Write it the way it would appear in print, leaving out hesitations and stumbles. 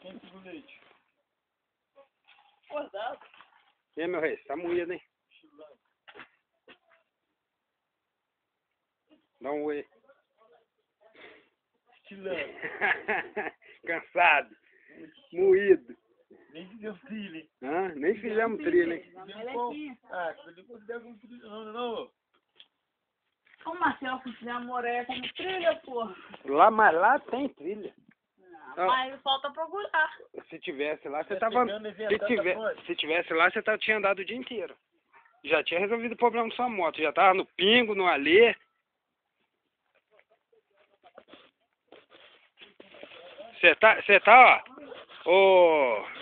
Quem pediu leite? Acordado. E aí, meu rei, tá moído, hein? Dá um oi. Estilando. Cansado. Moído. Nem fizemos trilha, hein? Hã? Nem fizemos trilha, hein? Ah, você não considera como trilha não. Ô, Marcelo, se fizer uma moreta no trilha, pô. Mas lá tem trilha. Não, mas falta procurar. Se tivesse lá, você Tá tava... chegando, inventando Se tivesse lá, você tinha andado o dia inteiro. Já tinha resolvido o problema da sua moto. Já tava no Pingo, no Alê. Você tá, ó. Ô...